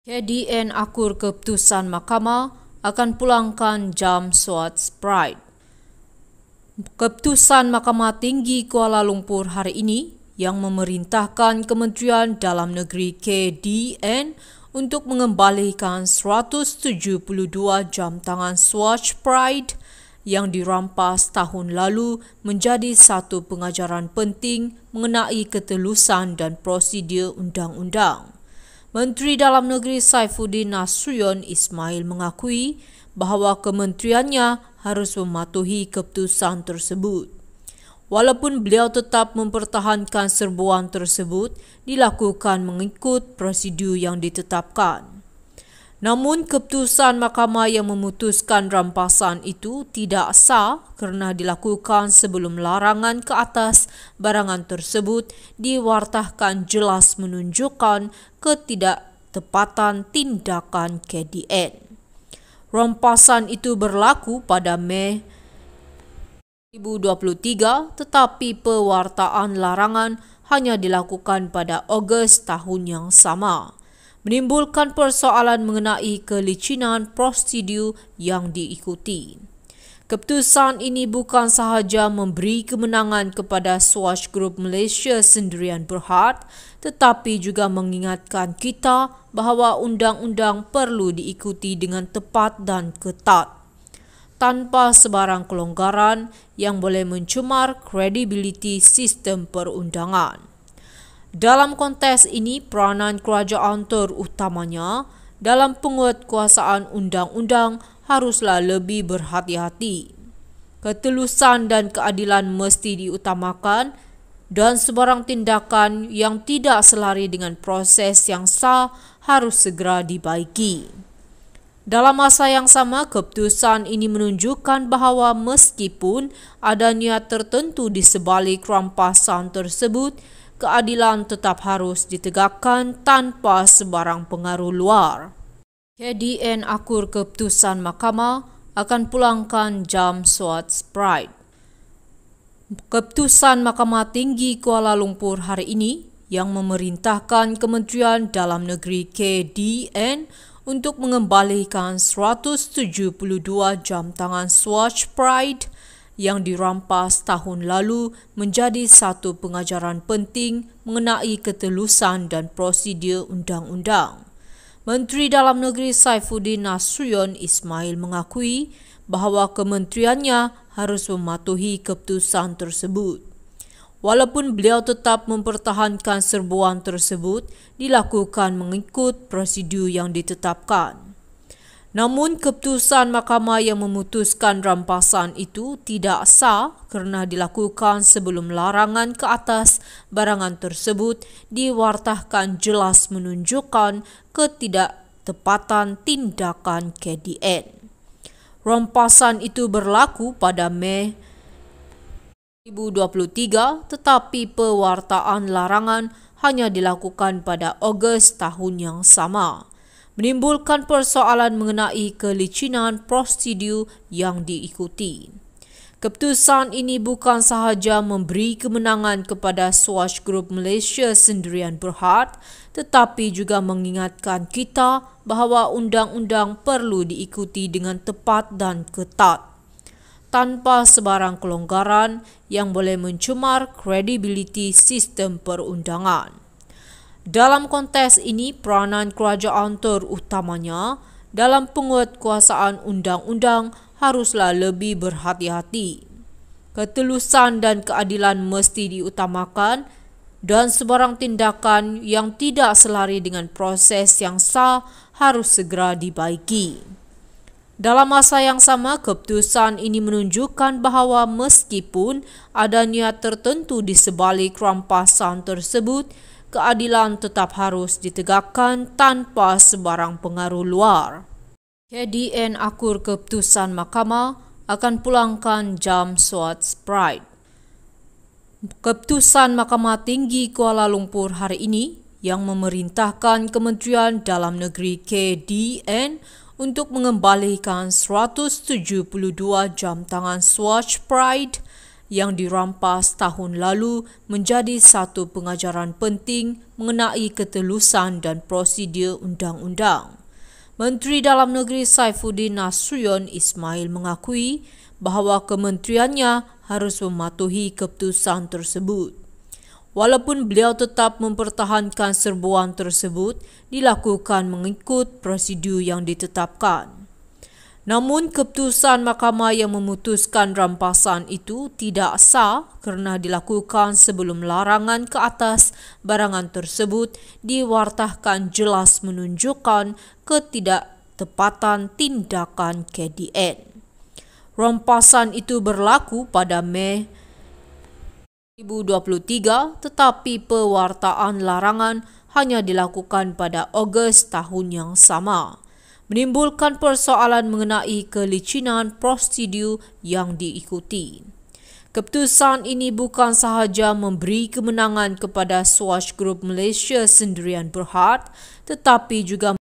KDN akur keputusan mahkamah akan pulangkan jam SWAT Pride. Keputusan Mahkamah Tinggi Kuala Lumpur hari ini yang memerintahkan Kementerian Dalam Negeri KDN untuk mengembalikan 172 jam tangan Swatch Pride yang dirampas tahun lalu menjadi satu pengajaran penting mengenai ketelusan dan prosedur undang-undang. Menteri Dalam Negeri Saifuddin Nasution Ismail mengakui bahawa kementeriannya harus mematuhi keputusan tersebut. Walaupun beliau tetap mempertahankan serbuan tersebut dilakukan mengikut prosedur yang ditetapkan. Namun keputusan mahkamah yang memutuskan rampasan itu tidak sah kerana dilakukan sebelum larangan ke atas barangan tersebut diwartahkan jelas menunjukkan ketidaktepatan tindakan KDN. Rampasan itu berlaku pada Mei 2023 tetapi pewartaan larangan hanya dilakukan pada Ogos tahun yang sama, menimbulkan persoalan mengenai kelicinan prosedur yang diikuti. Keputusan ini bukan sahaja memberi kemenangan kepada Swatch Group Malaysia Sendirian Berhad, tetapi juga mengingatkan kita bahawa undang-undang perlu diikuti dengan tepat dan ketat, tanpa sebarang kelonggaran yang boleh mencemar kredibiliti sistem perundangan. Dalam konteks ini, peranan kerajaan terutamanya dalam penguatkuasaan undang-undang haruslah lebih berhati-hati. Ketelusan dan keadilan mesti diutamakan dan sebarang tindakan yang tidak selari dengan proses yang sah harus segera dibaiki. Dalam masa yang sama, keputusan ini menunjukkan bahawa meskipun ada niat tertentu di sebalik rampasan tersebut, keadilan tetap harus ditegakkan tanpa sebarang pengaruh luar. KDN akur keputusan mahkamah akan pulangkan jam SWAT Pride. Keputusan Mahkamah Tinggi Kuala Lumpur hari ini yang memerintahkan Kementerian Dalam Negeri KDN untuk mengembalikan 172 jam tangan Swatch Pride yang dirampas tahun lalu menjadi satu pengajaran penting mengenai ketelusan dan prosedur undang-undang. Menteri Dalam Negeri Saifuddin Nasution Ismail mengakui bahawa kementeriannya harus mematuhi keputusan tersebut. Walaupun beliau tetap mempertahankan serbuan tersebut dilakukan mengikut prosedur yang ditetapkan. Namun keputusan mahkamah yang memutuskan rampasan itu tidak sah kerana dilakukan sebelum larangan ke atas barangan tersebut diwartahkan jelas menunjukkan ketidaktepatan tindakan KDN. Rampasan itu berlaku pada Mei 2023 tetapi pewartaan larangan hanya dilakukan pada Ogos tahun yang sama, menimbulkan persoalan mengenai kelicinan prosedur yang diikuti. Keputusan ini bukan sahaja memberi kemenangan kepada Swatch Group Malaysia Sendirian Berhad, tetapi juga mengingatkan kita bahawa undang-undang perlu diikuti dengan tepat dan ketat, tanpa sebarang kelonggaran yang boleh mencemar kredibiliti sistem perundangan. Dalam konteks ini, peranan kerajaan terutamanya dalam penguatkuasaan undang-undang haruslah lebih berhati-hati. Ketelusan dan keadilan mesti diutamakan dan sebarang tindakan yang tidak selari dengan proses yang sah harus segera dibaiki. Dalam masa yang sama, keputusan ini menunjukkan bahawa meskipun ada niat tertentu di sebalik rampasan tersebut, keadilan tetap harus ditegakkan tanpa sebarang pengaruh luar. KDN akur keputusan mahkamah akan pulangkan jam SWAT Pride. Keputusan Mahkamah Tinggi Kuala Lumpur hari ini yang memerintahkan Kementerian Dalam Negeri KDN untuk mengembalikan 172 jam tangan Swatch Pride yang dirampas tahun lalu menjadi satu pengajaran penting mengenai ketelusan dan prosedur undang-undang. Menteri Dalam Negeri Saifuddin Nasution Ismail mengakui bahawa kementeriannya harus mematuhi keputusan tersebut. Walaupun beliau tetap mempertahankan serbuan tersebut dilakukan mengikut prosedur yang ditetapkan. Namun keputusan mahkamah yang memutuskan rampasan itu tidak sah kerana dilakukan sebelum larangan ke atas barangan tersebut diwartakan jelas menunjukkan ketidaktepatan tindakan KDN. Rampasan itu berlaku pada Mei 2023, tetapi pewartaan larangan hanya dilakukan pada Ogos tahun yang sama, menimbulkan persoalan mengenai kelicinan prosedur yang diikuti. Keputusan ini bukan sahaja memberi kemenangan kepada Swatch Group Malaysia Sendirian Berhad, tetapi juga